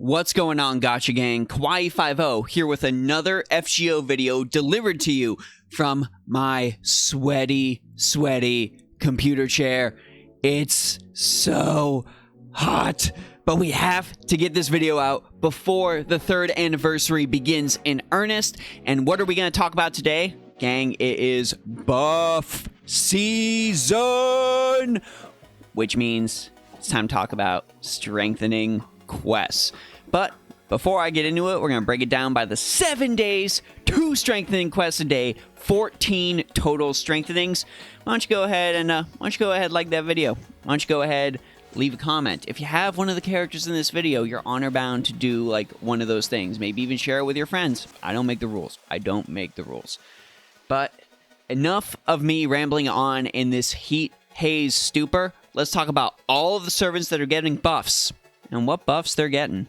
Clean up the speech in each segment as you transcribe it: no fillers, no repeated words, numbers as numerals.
What's going on, Gotcha Gang? Kawaii50 here with another FGO video delivered to you from my sweaty computer chair. It's so hot, but we have to get this video out before the 3rd anniversary begins in earnest. And what are we going to talk about today? Gang, it is buff season, which means it's time to talk about strengthening quests. But before I get into it, we're going to break it down by the 7 days, 2 strengthening quests a day, 14 total strengthenings. Why don't you go ahead and like that video? Why don't you go ahead, leave a comment. If you have one of the characters in this video, you're honor bound to do like one of those things. Maybe even share it with your friends. I don't make the rules. But enough of me rambling on in this heat haze stupor. Let's talk about all of the servants that are getting buffs and what buffs they're getting.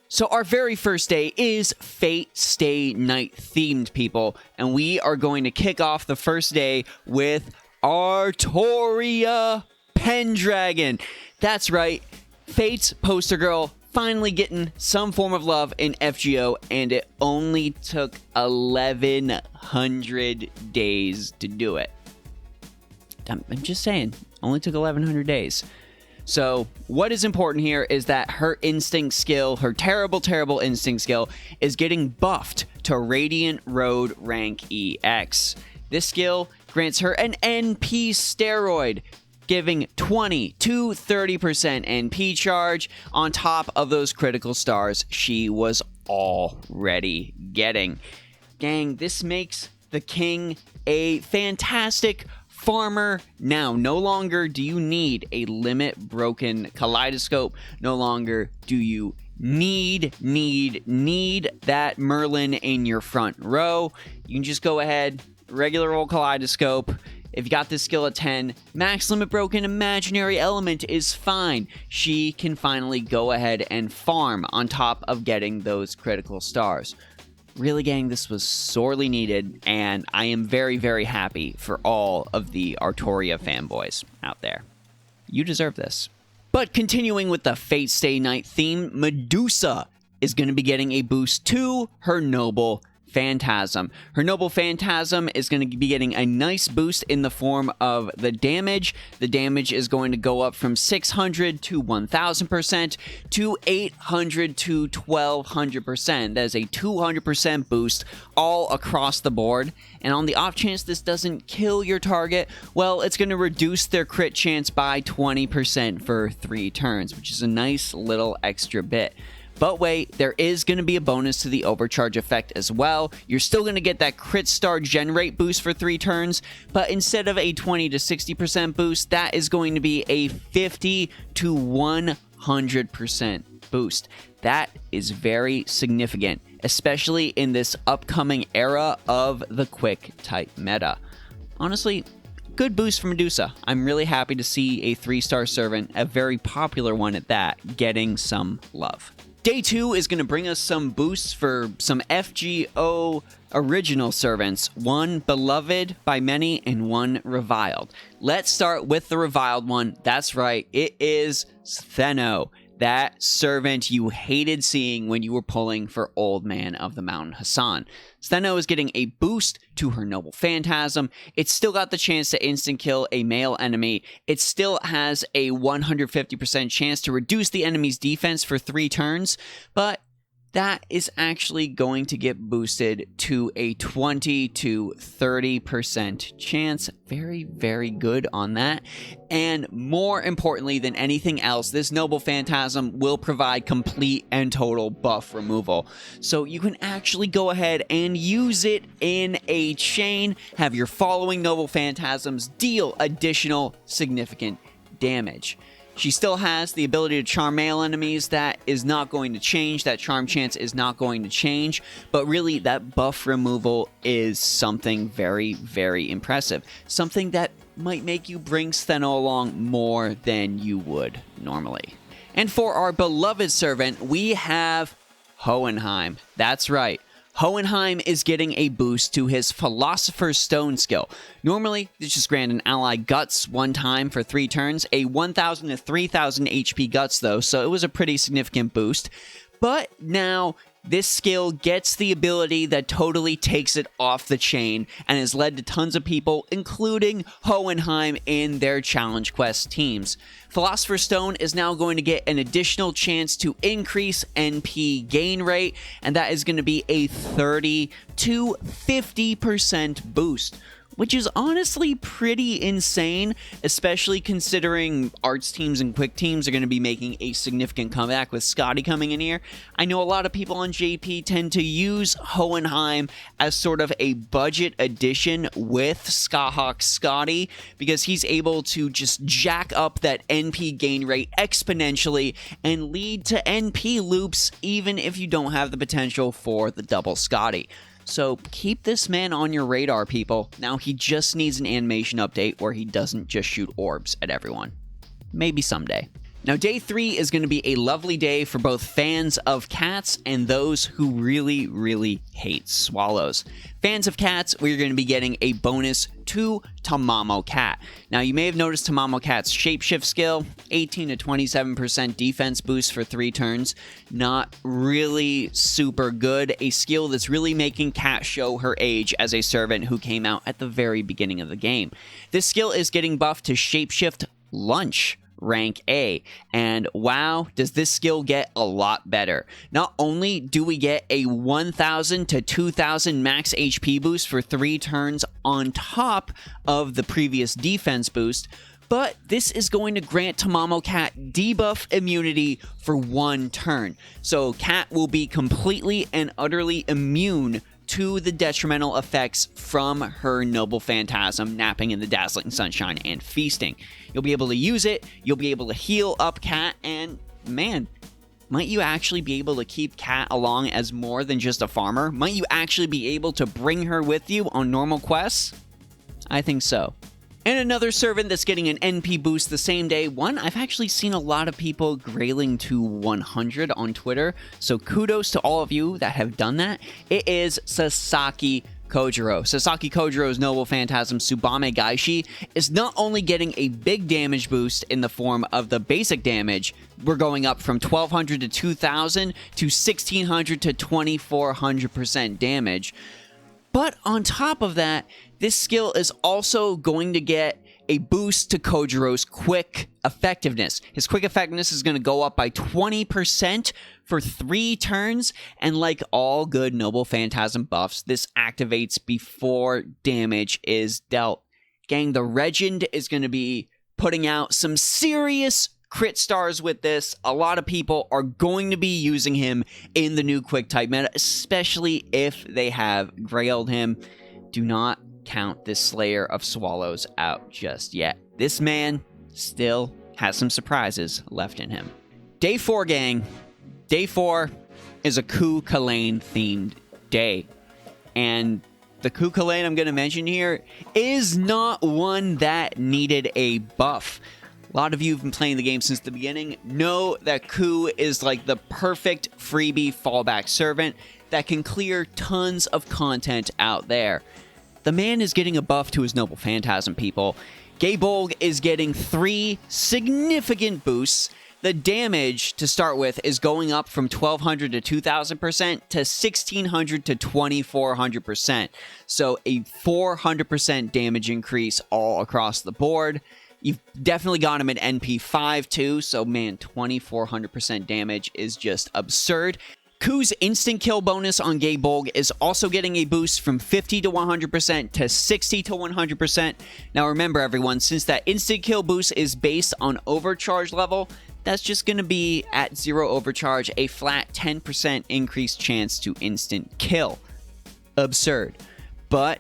So our very first day is Fate Stay Night themed, people, and we are going to kick off the first day with Artoria Pendragon. That's right, Fate's poster girl finally getting some form of love in FGO, and it only took 1,100 days to do it. I'm just saying, only took 1,100 days. So what is important here is that her instinct skill, her terrible instinct skill, is getting buffed to Radiant Road rank EX. This skill grants her an NP steroid, giving 20 to 30% NP charge on top of those critical stars she was already getting. Gang, this makes the king a fantastic farmer now. No longer do you need a limit broken kaleidoscope. No longer do you need that Merlin in your front row. You can just go ahead, regular old kaleidoscope. If you got this skill at 10, max limit broken imaginary element is fine. She can finally go ahead and farm on top of getting those critical stars. Really, gang, this was sorely needed, and I am very happy for all of the Artoria fanboys out there. You deserve this. But continuing with the Fate Stay Night theme, Medusa is going to be getting a boost to her Noble Phantasm. Her Noble Phantasm is going to be getting a nice boost in the form of the damage. The damage is going to go up from 600 to 1000% to 800 to 1200%. That is a 200% boost all across the board. And on the off chance this doesn't kill your target, well, it's going to reduce their crit chance by 20% for 3 turns, which is a nice little extra bit. But wait, there is going to be a bonus to the overcharge effect as well. You're still going to get that crit star generate boost for 3 turns, but instead of a 20 to 60% boost, that is going to be a 50 to 100% boost. That is very significant, especially in this upcoming era of the quick type meta. Honestly, good boost for Medusa. I'm really happy to see a 3-star servant, a very popular one at that, getting some love. Day 2 is going to bring us some boosts for some FGO original servants, one beloved by many and one reviled. Let's start with the reviled one. That's right, it is Stheno, that servant you hated seeing when you were pulling for Old Man of the Mountain Hassan. Stheno is getting a boost to her Noble Phantasm. It's still got the chance to instant kill a male enemy. It still has a 150% chance to reduce the enemy's defense for 3 turns, but that is actually going to get boosted to a 20 to 30% chance. Very good on that. And more importantly than anything else, this Noble Phantasm will provide complete and total buff removal. So you can actually go ahead and use it in a chain, have your following Noble Phantasms deal additional significant damage. She still has the ability to charm male enemies. That is not going to change. That charm chance is not going to change. But really, that buff removal is something very impressive. Something that might make you bring Stheno along more than you would normally. And for our beloved servant, we have Hohenheim. That's right. Hohenheim is getting a boost to his Philosopher's Stone skill. Normally, this just grant an ally Guts one time for 3 turns, a 1,000 to 3,000 HP Guts though, so it was a pretty significant boost. But now this skill gets the ability that totally takes it off the chain and has led to tons of people, including Hohenheim, in their Challenge Quest teams. Philosopher's Stone is now going to get an additional chance to increase NP gain rate, and that is going to be a 30 to 50% boost, which is honestly pretty insane, especially considering arts teams and quick teams are going to be making a significant comeback with Scotty coming in here. I know a lot of people on JP tend to use Hohenheim as sort of a budget addition with Skahawk Scotty because he's able to just jack up that NP gain rate exponentially and lead to NP loops even if you don't have the potential for the double Scotty. So keep this man on your radar, people. Now he just needs an animation update where he doesn't just shoot orbs at everyone. Maybe someday. Now, day 3 is going to be a lovely day for both fans of cats and those who really, really hate swallows. Fans of cats, we're going to be getting a bonus to Tamamo Cat. Now, you may have noticed Tamamo Cat's shapeshift skill, 18 to 27% defense boost for 3 turns. Not really super good. A skill that's really making Cat show her age as a servant who came out at the very beginning of the game. This skill is getting buffed to shapeshift lunch. Rank A, and wow, does this skill get a lot better. Not only do we get a 1000 to 2000 max HP boost for 3 turns on top of the previous defense boost, but this is going to grant Tamamo Cat debuff immunity for 1 turn. So Cat will be completely and utterly immune to the detrimental effects from her Noble Phantasm, napping in the dazzling sunshine and feasting. You'll be able to use it, you'll be able to heal up Cat, and man, might you actually be able to keep Cat along as more than just a farmer? Might you actually be able to bring her with you on normal quests? I think so. And another servant that's getting an NP boost the same day, one I've actually seen a lot of people grailing to 100 on Twitter, so kudos to all of you that have done that. It is Sasaki Kojiro. Sasaki Kojiro's Noble Phantasm Tsubame Gaishi is not only getting a big damage boost in the form of the basic damage, we're going up from 1200 to 2000 to 1600 to 2400% damage, but on top of that, this skill is also going to get a boost to Kojiro's quick effectiveness. His quick effectiveness is going to go up by 20% for 3 turns, and like all good Noble Phantasm buffs, this activates before damage is dealt. Gang, the Regend is going to be putting out some serious crit stars with this. A lot of people are going to be using him in the new quick type meta, especially if they have grailed him. Do not count this Slayer of Swallows out just yet. This man still has some surprises left in him. Day 4, gang. Day 4 is a Chulainn themed day. And the Chulainn I'm going to mention here is not one that needed a buff. A lot of you have been playing the game since the beginning, know that Ku is like the perfect freebie fallback servant that can clear tons of content out there. The man is getting a buff to his Noble Phantasm, people. Gaybolg is getting 3 significant boosts. The damage, to start with, is going up from 1200 to 2000% to 1600 to 2400%. So a 400% damage increase all across the board. You've definitely got him at NP5 too, so man, 2400% damage is just absurd. Ku's instant kill bonus on Gaybolg is also getting a boost from 50 to 100% to 60 to 100%. Now remember everyone, since that instant kill boost is based on overcharge level, that's just going to be at 0 overcharge, a flat 10% increased chance to instant kill. Absurd. But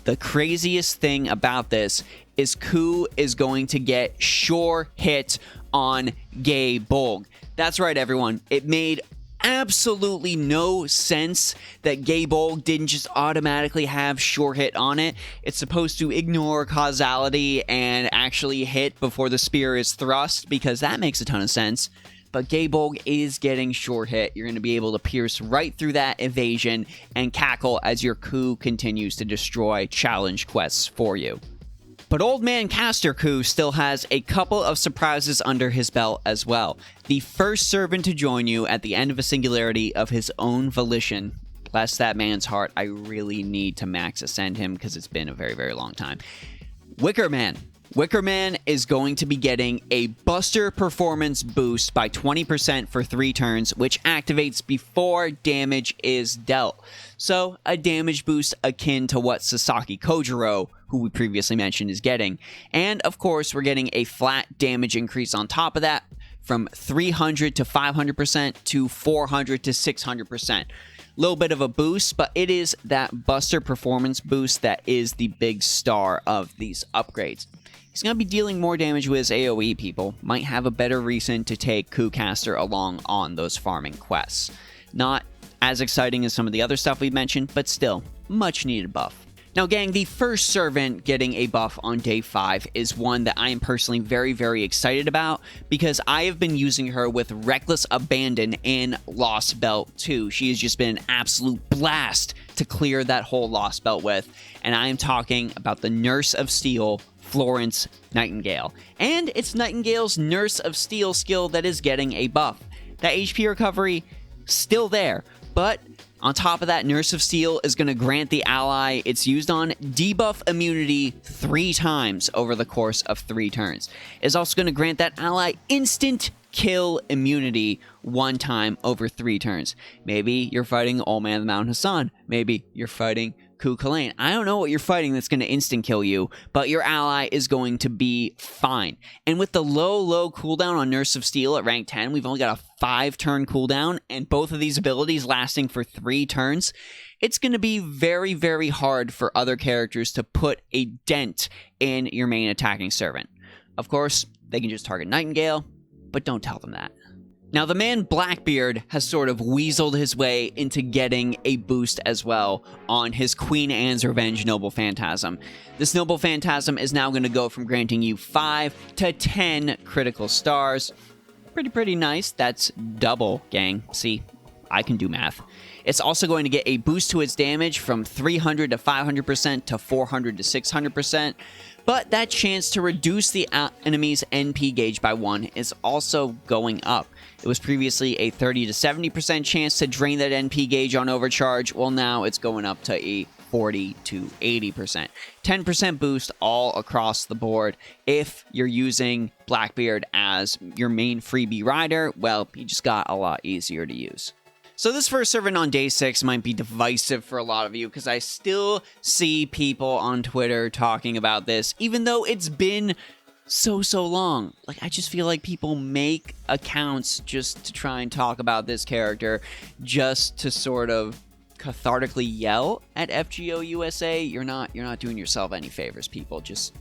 the craziest thing about this is Ku is going to get sure hit on Gaybolg. That's right, everyone. It made absolutely no sense that Gaybolg didn't just automatically have sure hit on it. It's supposed to ignore causality and actually hit before the spear is thrust, because that makes a ton of sense. But Gaybolg is getting sure hit. You're going to be able to pierce right through that evasion and cackle as your Ku continues to destroy challenge quests for you. But Old Man Caster Ku still has a couple of surprises under his belt as well. The first servant to join you at the end of a singularity of his own volition. Bless that man's heart. I really need to max ascend him because it's been a very, very long time. Wicker Man. Wicker Man is going to be getting a Buster performance boost by 20% for 3 turns, which activates before damage is dealt. So, a damage boost akin to what Sasaki Kojiro, who we previously mentioned, is getting. And, of course, we're getting a flat damage increase on top of that from 300 to 500% to 400 to 600%. Little bit of a boost, but it is that Buster performance boost that is the big star of these upgrades. He's going to be dealing more damage with his AoE, people. Might have a better reason to take Kucaster along on those farming quests. Not as exciting as some of the other stuff we've mentioned, but still, much needed buff. Now, gang, the first servant getting a buff on day 5 is one that I am personally very, very excited about because I have been using her with Reckless Abandon in Lost Belt 2. She has just been an absolute blast to clear that whole Lost Belt with, and I am talking about the Nurse of Steel, Florence Nightingale. And it's Nightingale's Nurse of Steel skill that is getting a buff. That HP recovery, still there, but on top of that, Nurse of Steel is going to grant the ally it's used on debuff immunity 3 times over the course of 3 turns. It's also going to grant that ally instant kill immunity 1 time over 3 turns. Maybe you're fighting Old Man the Mountain Hassan. Maybe you're fighting Chulainn. I don't know what you're fighting that's going to instant kill you, but your ally is going to be fine. And with the low cooldown on Nurse of Steel at rank 10, we've only got a 5-turn cooldown, and both of these abilities lasting for 3 turns. It's going to be very, very hard for other characters to put a dent in your main attacking servant. Of course, they can just target Nightingale, but don't tell them that. Now, the man Blackbeard has sort of weaseled his way into getting a boost as well on his Queen Anne's Revenge Noble Phantasm. This Noble Phantasm is now going to go from granting you 5 to 10 critical stars. Pretty nice. That's double, gang. See, I can do math. It's also going to get a boost to its damage from 300 to 500% to 400 to 600%. But that chance to reduce the enemy's NP gauge by 1 is also going up. It was previously a 30 to 70% chance to drain that NP gauge on overcharge. Well, now it's going up to a 40 to 80%. 10% boost all across the board. If you're using Blackbeard as your main freebie rider, well, he just got a lot easier to use. So this first servant on day 6 might be divisive for a lot of you because I still see people on Twitter talking about this, even though it's been so long. Like, I just feel like people make accounts just to try and talk about this character, just to sort of cathartically yell at FGO USA. You're not doing yourself any favors, people. Just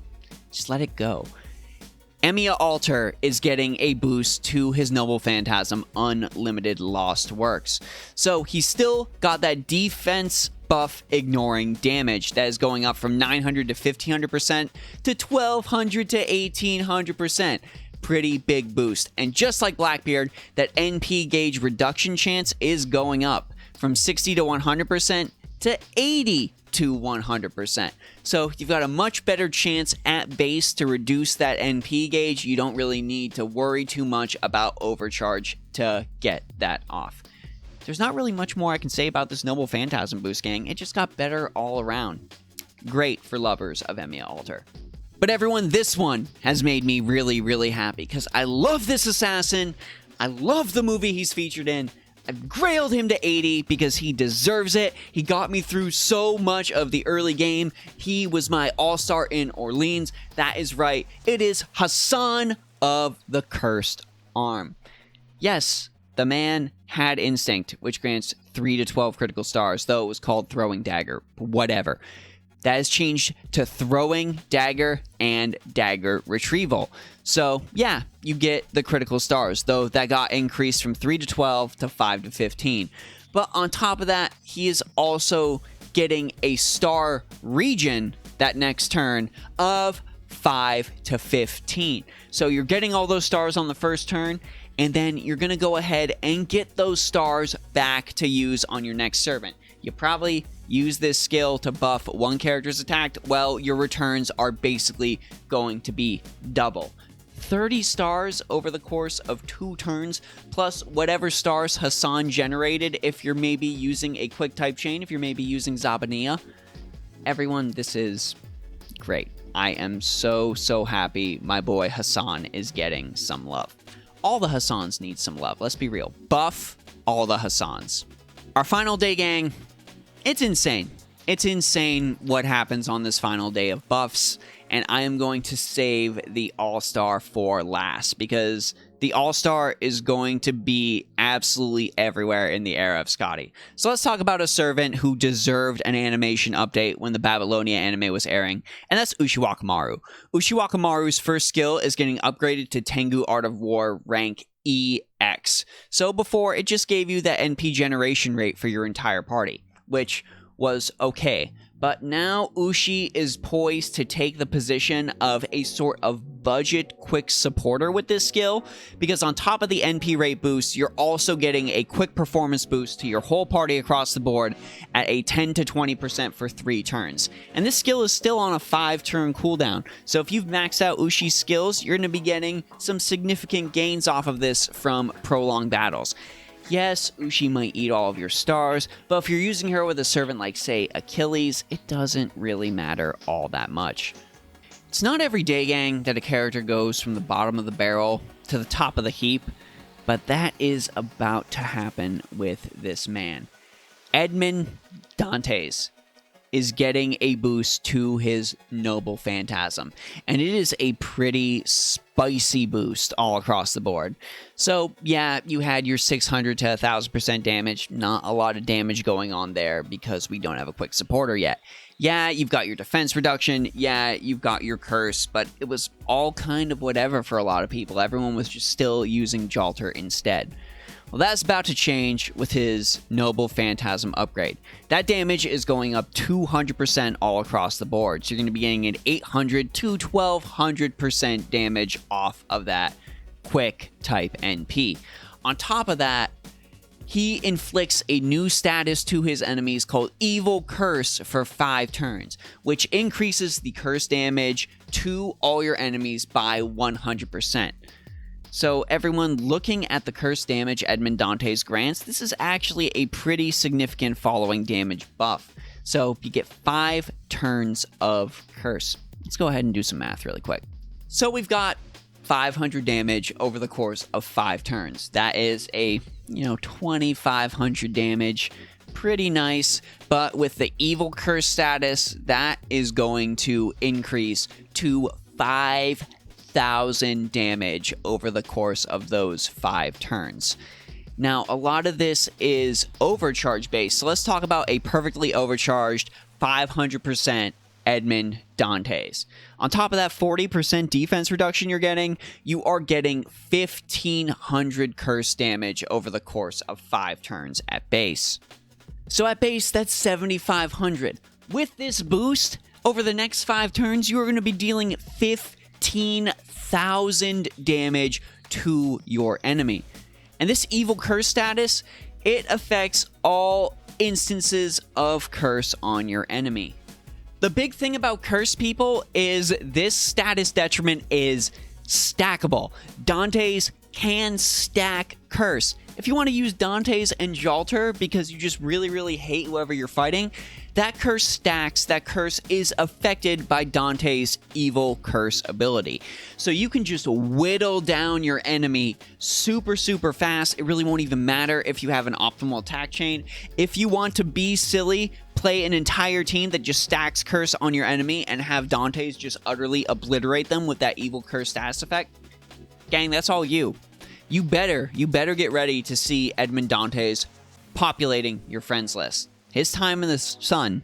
let it go. Emiya Alter is getting a boost to his Noble Phantasm Unlimited Lost Works. So he's still got that defense buff ignoring damage that is going up from 900 to 1500% to 1200 to 1800%. Pretty big boost. And just like Blackbeard, that NP gauge reduction chance is going up from 60 to 100% to 80 to 100%. So you've got a much better chance at base to reduce that NP gauge. You don't really need to worry too much about overcharge to get that off. There's not really much more I can say about this Noble Phantasm boost, gang. It just got better all around. Great for lovers of Emiya Alter. But everyone, this one has made me really happy because I love this assassin. I love the movie he's featured in. I've grailed him to 80 because he deserves it. He got me through so much of the early game. He was my all-star in Orleans. That is right. It is Hassan of the Cursed Arm. Yes, the man had Instinct, which grants 3 to 12 critical stars, though it was called Throwing Dagger. Whatever. That has changed to Throwing Dagger and Dagger Retrieval. So, yeah, you get the critical stars, though that got increased from 3 to 12 to 5 to 15. But on top of that, he is also getting a star region that next turn of 5 to 15. So you're getting all those stars on the first turn, and then you're going to go ahead and get those stars back to use on your next servant. You probably use this skill to buff one character's attack, well, your returns are basically going to be double. 30 stars over the course of 2 turns, plus whatever stars Hassan generated if you're maybe using a quick type chain, if you're maybe using Zabaniya. Everyone, this is great. I am so happy my boy Hassan is getting some love. All the Hassans need some love, let's be real. Buff all the Hassans. Our final day, gang, it's insane. It's insane what happens on this final day of buffs, and I am going to save the All-Star for last, because the All-Star is going to be absolutely everywhere in the era of Scotty. So let's talk about a servant who deserved an animation update when the Babylonia anime was airing, and that's Ushiwakamaru. Ushiwakamaru's first skill is getting upgraded to Tengu Art of War rank EX. So before, it just gave you that NP generation rate for your entire party, which was okay. But now Ushi is poised to take the position of a sort of budget quick supporter with this skill, because on top of the NP rate boost, you're also getting a quick performance boost to your whole party across the board at a 10 to 20% for 3 turns. And this skill is still on a 5-turn cooldown, so if you've maxed out Ushi's skills, you're going to be getting some significant gains off of this from prolonged battles. Yes, Ushi might eat all of your stars, but if you're using her with a servant like, say, Achilles, it doesn't really matter all that much. It's not every day, gang, that a character goes from the bottom of the barrel to the top of the heap, but that is about to happen with this man. Edmond Dantes is getting a boost to his Noble Phantasm, and it is a pretty spicy boost all across the board. So yeah, you had your 600 to 1000% damage, not a lot of damage going on there because we don't have a quick supporter yet. Yeah, you've got your defense reduction, yeah, you've got your curse, but it was all kind of whatever for a lot of people. Everyone was just still using Jalter instead. Well, that's about to change with his Noble Phantasm upgrade. That damage is going up 200% all across the board, so you're going to be getting an 800 to 1200% damage off of that quick type NP. On top of that, he inflicts a new status to his enemies called Evil Curse for 5 turns, which increases the curse damage to all your enemies by 100%. So everyone, looking at the curse damage Edmond Dantes grants, this is actually a pretty significant following damage buff. So you get 5 turns of curse. Let's go ahead and do some math really quick. So we've got 500 damage over the course of 5 turns. That is a, 2500 damage. Pretty nice, but with the Evil Curse status, that is going to increase to 5,000 damage over the course of those 5 turns. Now, a lot of this is overcharge based, so let's talk about a perfectly overcharged 500% Edmond Dantes. On top of that 40% defense reduction you're getting, you are getting 1,500 curse damage over the course of 5 turns at base. So at base, that's 7,500. With this boost, over the next 5 turns, you are going to be dealing 15,000 damage to your enemy. And this Evil Curse status, it affects all instances of curse on your enemy. The big thing about curse, people, is this status detriment is stackable. Dantes can stack curse. If you want to use Dantes and Jalter because you just really hate whoever you're fighting, that curse stacks. That curse is affected by Dante's Evil Curse ability. So you can just whittle down your enemy super fast. It really won't even matter if you have an optimal attack chain. If you want to be silly, play an entire team that just stacks curse on your enemy and have Dantes just utterly obliterate them with that Evil Curse status effect. Gang, that's all you. You better get ready to see Edmond Dantes populating your friends list. His time in the sun,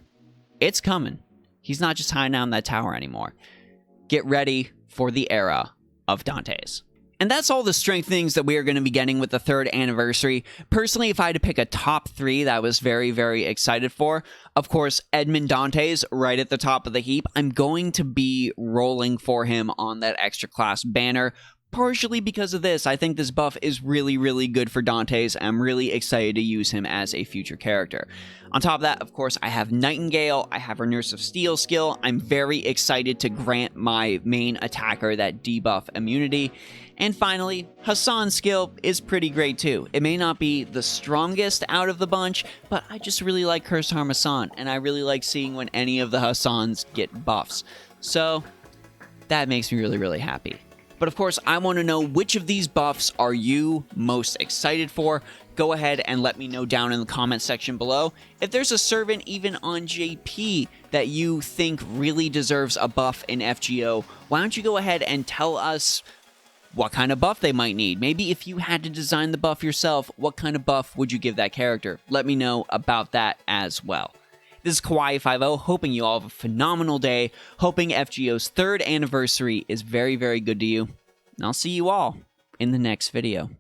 it's coming. He's not just hiding out in that tower anymore. Get ready for the era of Dantes. And that's all the strength things that we are going to be getting with the 3rd anniversary. Personally, if I had to pick a top 3 that I was very excited for, of course, Edmond Dantes right at the top of the heap. I'm going to be rolling for him on that extra class banner. partially because of this, I think this buff is really, really good for Dante's. I'm really excited to use him as a future character. On top of that, of course, I have Nightingale, I have her Nurse of Steel skill. I'm very excited to grant my main attacker that debuff immunity. And finally, Hassan's skill is pretty great too. It may not be the strongest out of the bunch, but I just really like Cursed Arm Hassan, and I really like seeing when any of the Hassans get buffs. So, that makes me really, really happy. But of course, I want to know which of these buffs are you most excited for. Go ahead and let me know down in the comment section below. If there's a servant even on JP that you think really deserves a buff in FGO, why don't you go ahead and tell us what kind of buff they might need. Maybe if you had to design the buff yourself, what kind of buff would you give that character? Let me know about that as well. This is Kawaii50, hoping you all have a phenomenal day, hoping FGO's 3rd anniversary is very, very good to you, and I'll see you all in the next video.